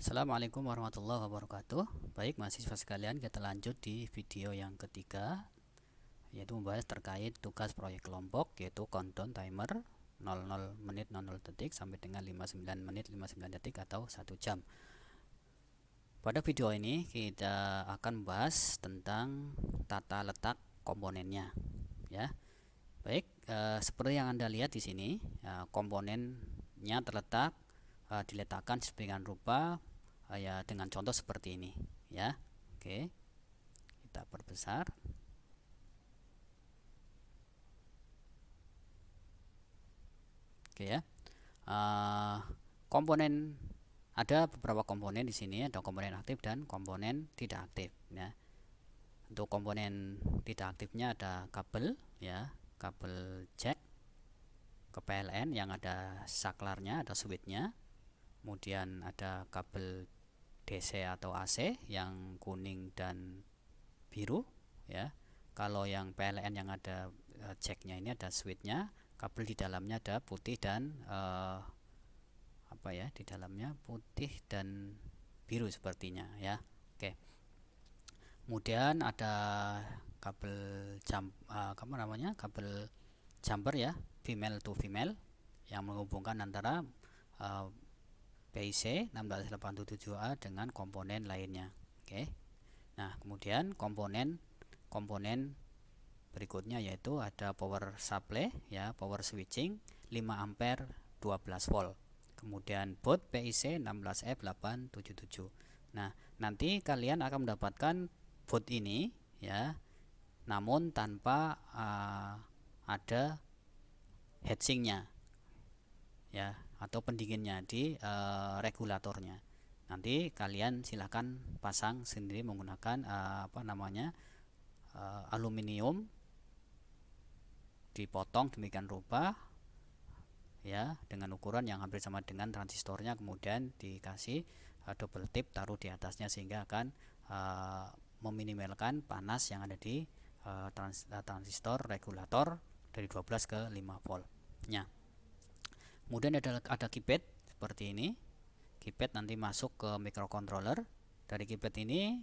Assalamualaikum warahmatullahi wabarakatuh. Baik mahasiswa sekalian, kita lanjut di video yang ketiga, yaitu membahas terkait tugas proyek kelompok, yaitu countdown timer 00 menit 00 detik sampai dengan 59 menit 59 detik atau 1 jam. Pada video ini kita akan membahas tentang tata letak komponennya, ya. Baik, seperti yang Anda lihat di sini, komponennya terletak diletakkan sedemikian rupa, ya, dengan contoh seperti ini, ya. Oke, kita perbesar. Oke, ya. Komponen, ada beberapa komponen di sini, ada komponen aktif dan komponen tidak aktif, ya. Untuk komponen tidak aktifnya ada kabel, ya, kabel jack ke PLN yang ada saklarnya, ada switchnya. Kemudian ada kabel DC atau AC yang kuning dan biru, ya. Kalau yang PLN yang ada jacknya ini ada switchnya, kabel di dalamnya ada putih dan di dalamnya putih dan biru sepertinya, ya. Oke. Kemudian ada kabel kabel jumper, ya, female to female yang menghubungkan antara PIC 16877A dengan komponen lainnya. Oke. Nah, kemudian komponen berikutnya yaitu ada power supply, ya, power switching 5 ampere 12 volt. Kemudian baut PIC 16F877. Nah, nanti kalian akan mendapatkan baut ini, ya, namun tanpa ada heatsinknya, ya, atau pendinginnya di regulatornya. Nanti kalian silahkan pasang sendiri menggunakan aluminium, dipotong demikian rupa, ya, dengan ukuran yang hampir sama dengan transistornya. Kemudian dikasih double tip taruh di atasnya sehingga akan meminimalkan panas yang ada di transistor regulator dari 12 ke 5 volt nya. Kemudian ada keypad seperti ini. Keypad nanti masuk ke microcontroller. Dari keypad ini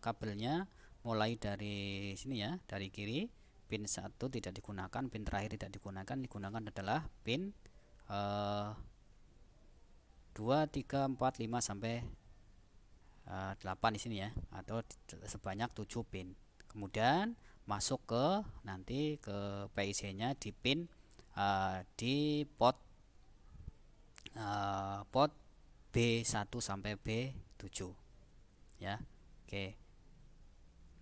kabelnya mulai dari sini, ya, dari kiri. Pin 1 tidak digunakan, pin terakhir tidak digunakan. Digunakan adalah pin 2, 3, 4, 5 sampai 8 di sini, ya, atau sebanyak 7 pin. Kemudian masuk ke nanti ke PIC-nya di pin di port B1 sampai B7, ya. Oke.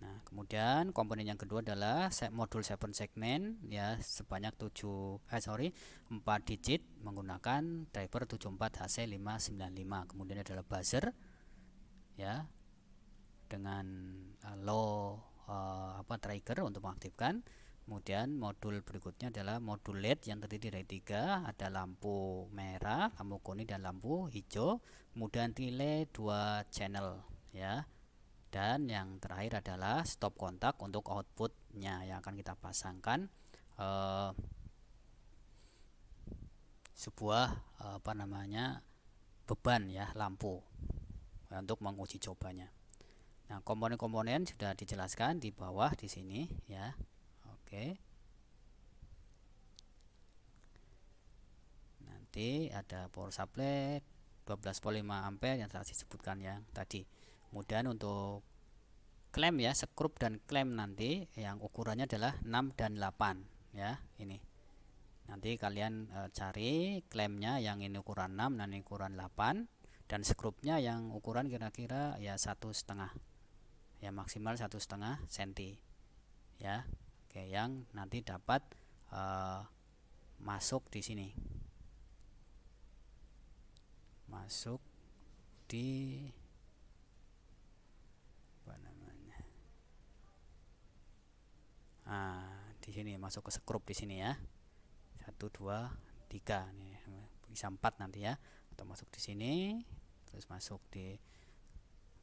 Nah, kemudian komponen yang kedua adalah modul 7 segmen, ya, sebanyak 4 digit menggunakan driver 74HC595. Kemudian adalah buzzer, ya, dengan low trigger untuk mengaktifkan. Kemudian modul berikutnya adalah modul LED yang terdiri dari 3, ada lampu merah, lampu kuning, dan lampu hijau. Kemudian relay 2 channel, ya. Dan yang terakhir adalah stop kontak untuk outputnya yang akan kita pasangkan sebuah beban, ya, lampu untuk menguji cobanya. Nah, komponen-komponen sudah dijelaskan di bawah di sini, ya. Oke. Nanti ada power supply 12 volt 5 ampere yang telah disebutkan yang tadi. Kemudian untuk klem, ya, skrup dan klem nanti yang ukurannya adalah 6 dan 8, ya, ini. Nanti kalian cari klemnya yang ini ukuran 6 dan ini ukuran 8, dan skrupnya yang ukuran kira-kira, ya, 1,5, ya, maksimal 1,5 cm, ya. Oke, yang nanti dapat masuk di sini, masuk di di sini, masuk ke skrup di sini, ya. 1, 2, 3 nih, bisa 4 nanti, ya, atau masuk di sini, terus masuk di.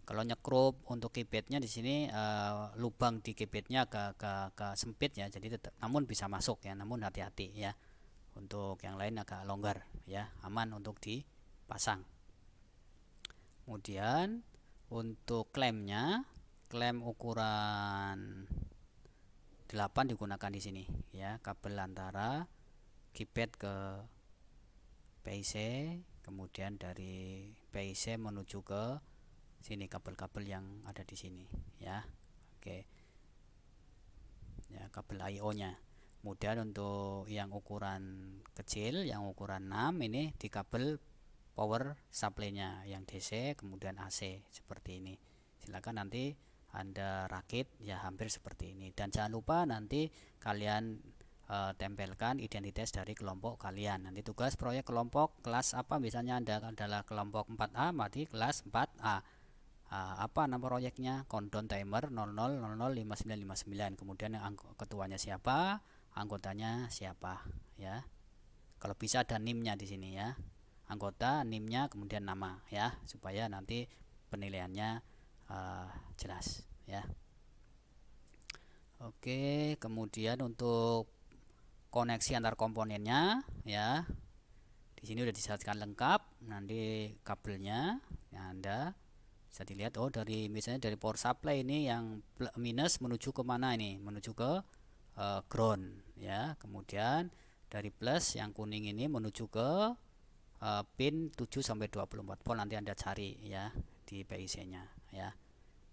Kalau nyekrup untuk keypadnya di sini lubang di keypadnya agak sempit, ya, jadi namun bisa masuk, ya, namun hati-hati, ya. Untuk yang lain agak longgar, ya, aman untuk dipasang. Kemudian untuk klemnya, klem ukuran 8 digunakan di sini ya, kabel antara keypad ke PIC, kemudian dari PIC menuju ke sini kabel-kabel yang ada di sini ya. Oke. Ya, kabel I/O nya. Kemudian untuk yang ukuran kecil, yang ukuran 6 ini di kabel power supply-nya yang DC kemudian AC seperti ini. Silakan nanti Anda rakit ya hampir seperti ini, dan jangan lupa nanti kalian tempelkan identitas dari kelompok kalian. Nanti tugas proyek kelompok kelas apa, misalnya Anda adalah kelompok 4A, mati kelas 4A. Apa nama proyeknya? Countdown timer 00005959. Kemudian yang ketuanya siapa, anggotanya siapa ya. Kalau bisa ada NIM-nya di sini ya. Anggota, NIM-nya, kemudian nama ya, supaya nanti penilaiannya jelas ya. Oke, kemudian untuk koneksi antar komponennya ya. Di sini udah dijelaskan lengkap. Nanti kabelnya ya Anda bisa dilihat, oh dari misalnya dari power supply ini yang minus menuju ke mana ini, menuju ke ground ya. Kemudian dari plus yang kuning ini menuju ke pin 7 sampai 24 volt, nanti Anda cari ya di PIC nya ya,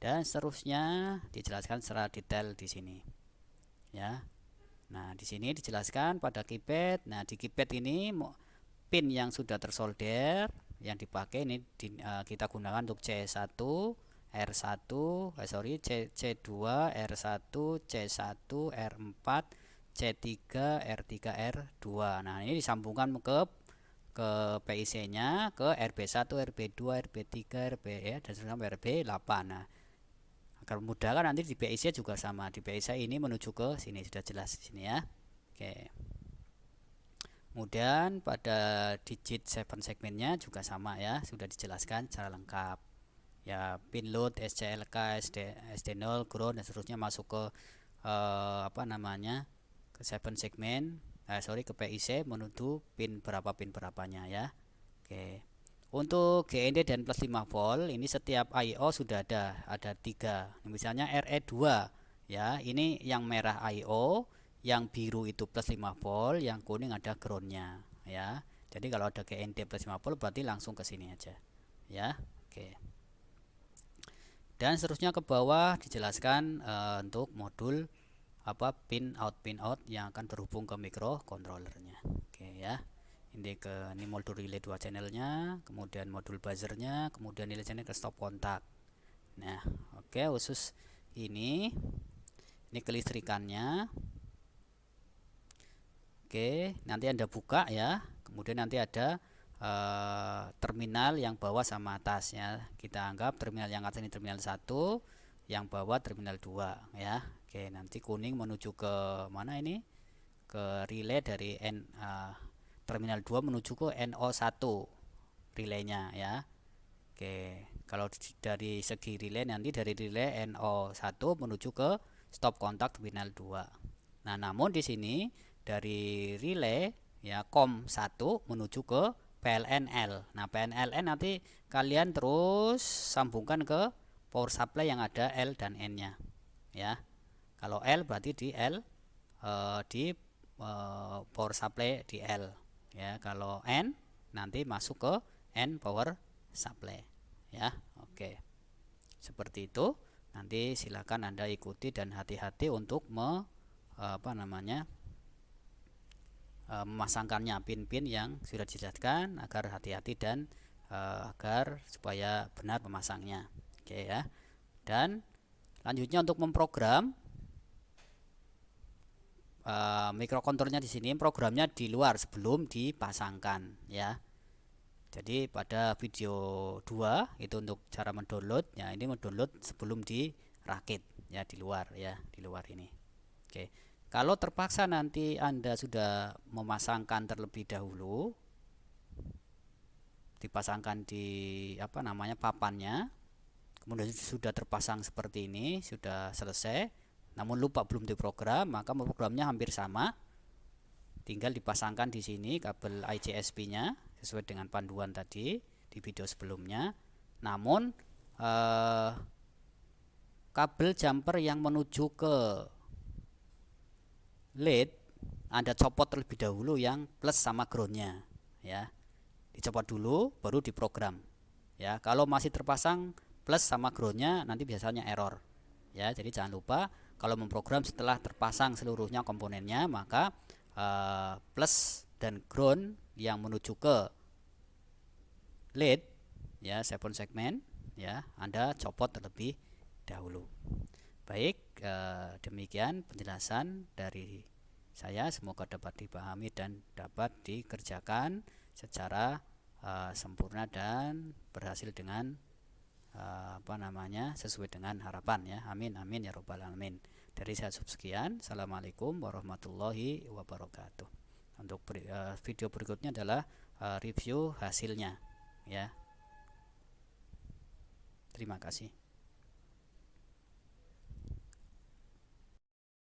dan seterusnya dijelaskan secara detail di sini ya. Nah di sini dijelaskan pada keypad. Nah di keypad ini pin yang sudah tersolder yang dipakai ini kita gunakan untuk C1, R1, C2, R1, C1, R4, C3, R3, R2. Nah, ini disambungkan ke PIC-nya, ke RB1, RB2, RB3, RB ya, dan sampai RB8. Nah, agar mudah kan nanti di PIC juga sama. Di PIC ini menuju ke sini, sudah jelas di sini ya. Oke. Kemudian pada digit 7 segmennya juga sama ya, sudah dijelaskan secara lengkap ya. Pin load, SCLK, SD0, ground dan seterusnya masuk ke apa namanya, ke 7 segmen, ke PIC menuju pin berapanya ya. Oke. Untuk GND dan plus 5 volt ini setiap I/O sudah ada 3. Misalnya RE2 ya, ini yang merah I/O, yang biru itu plus 5 volt, yang kuning ada groundnya ya. Jadi kalau ada GND plus 5 volt berarti langsung ke sini aja ya. Oke. Dan seterusnya ke bawah dijelaskan untuk modul pin out yang akan berhubung ke microcontrollernya. Oke ya. Ini modul relay 2 channelnya, kemudian modul buzzernya, kemudian nilai channel ke stop kontak. Nah, oke, khusus ini kelistrikannya. Oke, nanti Anda buka ya. Kemudian nanti ada terminal yang bawah sama atas ya. Kita anggap terminal yang atas ini terminal 1, yang bawah terminal 2 ya. Oke, nanti kuning menuju ke mana ini? Ke relay dari terminal 2 menuju ke NO1 relaynya ya. Oke, kalau dari segi relay nanti dari relay NO1 menuju ke stop kontak terminal 2. Nah, namun di sini dari relay ya COM1 menuju ke PLNL. Nah, PLNL nanti kalian terus sambungkan ke power supply yang ada L dan N-nya ya. Kalau L berarti di L di power supply di L ya. Kalau N nanti masuk ke N power supply ya. Oke, seperti itu. Nanti silakan Anda ikuti dan hati-hati untuk memasangkannya pin-pin yang sudah dijelaskan, agar hati-hati dan agar supaya benar memasangnya. Oke ya. Dan lanjutnya untuk memprogram mikrokontrolnya di sini, programnya di luar sebelum dipasangkan ya. Jadi pada video 2 itu untuk cara mendownload ya, ini mendownload sebelum dirakit ya, di luar ya, di luar ini. Oke. Kalau terpaksa nanti Anda sudah memasangkan terlebih dahulu, dipasangkan di papannya, kemudian sudah terpasang seperti ini, sudah selesai, namun lupa belum diprogram, maka programnya hampir sama. Tinggal dipasangkan di sini kabel IGSP-nya sesuai dengan panduan tadi di video sebelumnya. Namun kabel jumper yang menuju ke lead Anda copot terlebih dahulu yang plus sama groundnya, ya. Dicopot dulu baru diprogram, ya. Kalau masih terpasang plus sama groundnya nanti biasanya error, ya. Jadi jangan lupa kalau memprogram setelah terpasang seluruhnya komponennya, maka plus dan ground yang menuju ke lead, ya, 7 segmen, ya, Anda copot terlebih dahulu. Baik, demikian penjelasan dari saya, semoga dapat dipahami dan dapat dikerjakan secara sempurna dan berhasil dengan sesuai dengan harapan, ya. Amin amin ya robbal alamin. Dari saya sekian. Assalamualaikum warahmatullahi wabarakatuh. Untuk video berikutnya adalah review hasilnya, ya. Terima kasih.